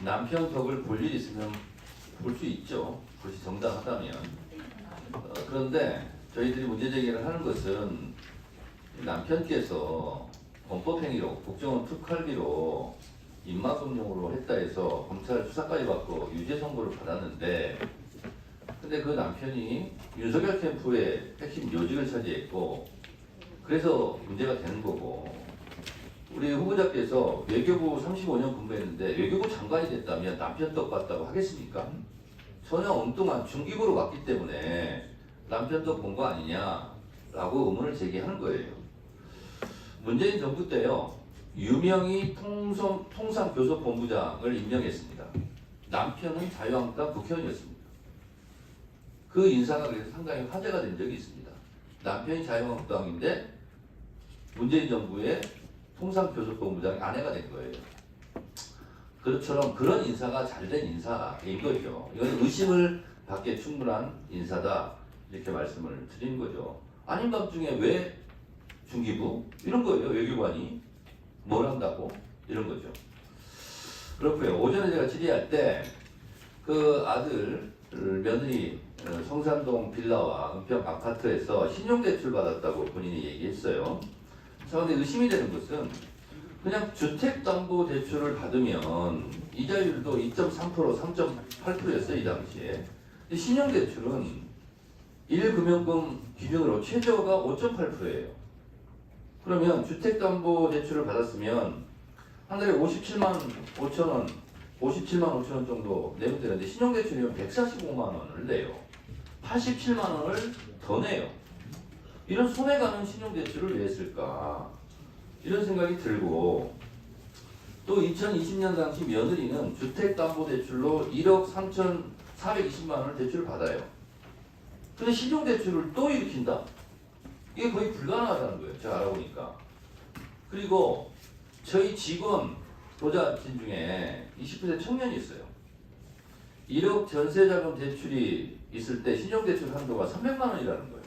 남편 덕을 볼 일 있으면 볼 수 있죠. 그것이 정당하다면. 그런데 저희들이 문제 제기를 하는 것은 남편께서 범법행위로 국정원 특활비로 입막음용으로 했다 해서 검찰 수사까지 받고 유죄 선고를 받았는데, 근데 그 남편이 윤석열 캠프의 핵심 요직을 차지했고 그래서 문제가 되는 거고, 우리 후보자께서 외교부 35년 근무했는데 외교부 장관이 됐다면 남편 떡 받다고 하겠습니까? 전혀 엉뚱한 중기부로 왔기 때문에 남편 떡 본 거 아니냐라고 의문을 제기하는 거예요. 문재인 정부 때요, 유명희 통상교섭본부장을 임명했습니다. 남편은 자유한국당 국회의원이었습니다. 그 인사가 그래서 상당히 화제가 된 적이 있습니다. 남편이 자유한국당인데 문재인 정부의 통상교섭본부장이 아내가 된 거예요. 그것처럼 그런 인사가 잘된 인사인 거죠. 이건 의심을 받기에 충분한 인사다, 이렇게 말씀을 드린 거죠. 아닌 밤중에 왜 중기부? 이런 거예요. 외교관이 뭘 한다고? 이런 거죠. 그렇고요. 오전에 제가 질의할 때 그 아들 며느리 성산동 빌라와 은평 아파트에서 신용대출 받았다고 본인이 얘기했어요. 자, 근데 의심이 되는 것은 그냥 주택담보대출을 받으면 이자율도 2.3%, 3.8%였어요, 이 당시에. 근데 신용대출은 1금융권 기준으로 최저가 5.8%예요. 그러면 주택담보대출을 받았으면 한 달에 57만 5천 원, 57만 5천 원 정도 내면 되는데 신용대출이면 145만 원을 내요. 87만 원을 더 내요. 이런 손해가는 신용대출을 왜 했을까? 이런 생각이 들고, 또 2020년 당시 며느리는 주택담보대출로 1억 3,420만 원을 대출을 받아요. 근데 신용대출을 또 일으킨다? 이게 거의 불가능하다는 거예요. 제가 알아보니까. 그리고 저희 직원 보좌진 중에 20% 청년이 있어요. 1억 전세자금 대출이 있을 때 신용대출 한도가 300만 원이라는 거예요.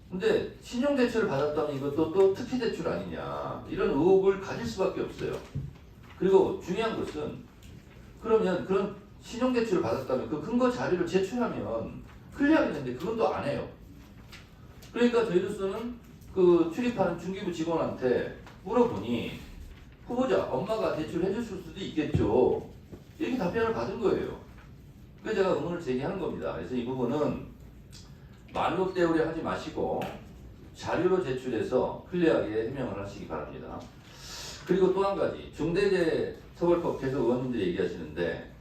근데 신용대출을 받았다면 이것도 또 특혜대출 아니냐, 이런 의혹을 가질 수밖에 없어요. 그리고 중요한 것은, 그러면 그런 신용대출을 받았다면 그 근거 자료를 제출하면 클리어하겠는데 그건 또 안 해요. 그러니까 저희로서는 그 출입하는 중기부 직원한테 물어보니 후보자, 엄마가 대출해 줬을 수도 있겠죠, 이렇게 답변을 받은 거예요. 그래서 제가 의문을 제기하는 겁니다. 그래서 이 부분은 말로 때우려 하지 마시고 자료로 제출해서 클리어하게 해명을 하시기 바랍니다. 그리고 또 한 가지, 중대재해처벌법 계속 의원님들이 얘기하시는데,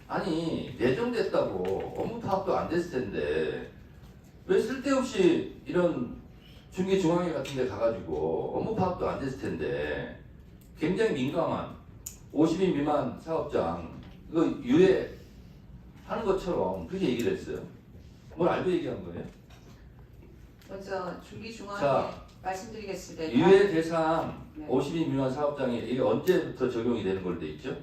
아니 내정됐다고 업무 파악도 안 됐을 텐데 왜 쓸데없이 이런 중기중앙회 같은 데 가가지고 업무 파악도 안 됐을 텐데 굉장히 민감한 50인 미만 사업장 이거 유예하는 것처럼 그렇게 얘기를 했어요. 뭘 알고 얘기한 거예요? 먼저 중기중앙회 자, 말씀드리겠습니다. 유예 대상 네. 50인 미만 사업장이 이게 언제부터 적용이 되는 걸로 돼 있죠?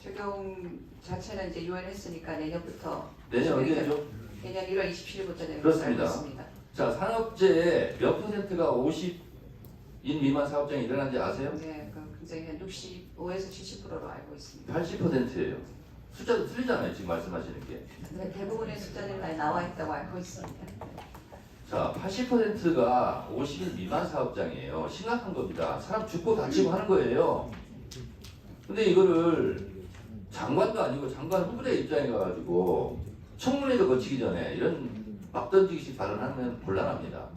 적용 자체는 이제 유예했으니까 내년부터. 내년 언제죠? 내년 1월 27일부터 되는 그렇습니다. 것으로 알고 있습니다. 자, 산업재해 몇 퍼센트가 50인 미만 사업장이 일어난지 아세요? 네, 그 굉장히 한 65에서 70%로 알고 있습니다. 80%예요. 숫자도 틀리잖아요, 지금 말씀하시는 게. 네, 대부분의 숫자들이 많이 나와 있다고 알고 있습니다. 자, 80%가 50인 미만 사업장이에요. 심각한 겁니다. 사람 죽고 다치고 하는 거예요. 근데 이거를 장관도 아니고 장관 후보자 입장에 가가지고 청문회도 거치기 전에 이런 막 던지기식 발언하면 곤란합니다.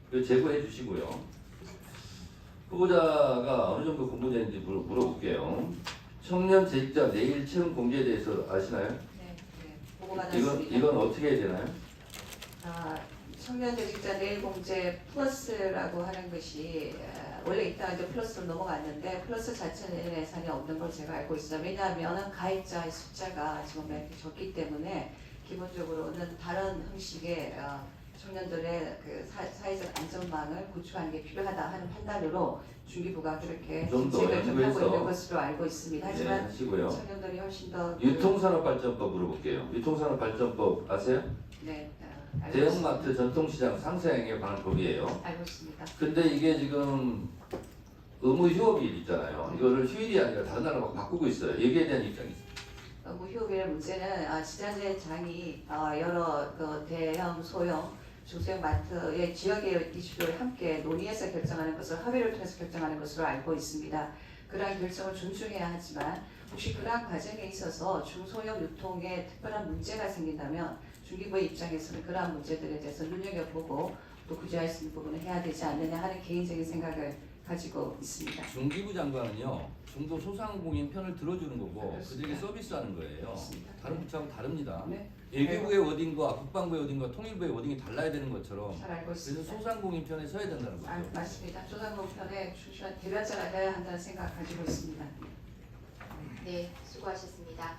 그래서 제고해 주시고요. 후보자가 어느 정도 공부되는지 물어볼게요. 청년 재직자 내일 채용 공지에 대해서 아시나요? 네, 네, 보고 받았습니다. 이건 어떻게 해야 되나요? 청년 재직자 내일 공제 플러스라고 하는 것이 원래 있다가 이제 플러스로 넘어갔는데 플러스 자체는 예산이 없는 걸 제가 알고 있어요. 왜냐하면 가입자의 숫자가 지금 이렇게 적기 때문에 기본적으로는 다른 형식의 청년들의 그 사회적 안전망을 구축하는 게 필요하다 하는 판단으로 중기부가 그렇게 좀더 정책을 좀 하고 연구해서 있는 것으로 알고 있습니다. 하지만 네, 하시고요. 청년들이 훨씬 더 유통산업발전법 물어볼게요. 유통산업발전법 아세요? 네, 알고 대형마트 전통시장 상생에 관한 법이에요. 알고 있습니다. 근데 이게 지금 의무 휴업일 있잖아요. 이거를 휴일이 아니라 다른 날로 바꾸고 있어요. 여기에 대한 입장이 있습니다. 무휴업일 문제는 지자체장이 여러 그 대형, 소형, 중소형 마트의 지역의 이슈를 함께 논의해서 결정하는 것을 합의를 통해서 결정하는 것으로 알고 있습니다. 그러한 결정을 존중해야 하지만 혹시 그러한 과정에 있어서 중소형 유통에 특별한 문제가 생긴다면 중기부의 입장에서는 그러한 문제들에 대해서 눈여겨보고 또 구제할 수 있는 부분을 해야 되지 않느냐 하는 개인적인 생각을 가지고 있습니다. 중기부 장관은요, 중소 소상공인 편을 들어주는 거고 그렇습니다. 그들에게 서비스하는 거예요. 그렇습니다. 다른 부처하고 다릅니다. 네. 외교부의 워딩과 국방부의 워딩과 통일부의 워딩이 달라야 되는 것처럼 잘 알고 그래서 있습니다. 소상공인 편에 서야 된다는 거죠. 맞습니다. 소상공인 편에 충실한 대변자가 되어야 한다는 생각 가지고 있습니다. 네, 수고하셨습니다.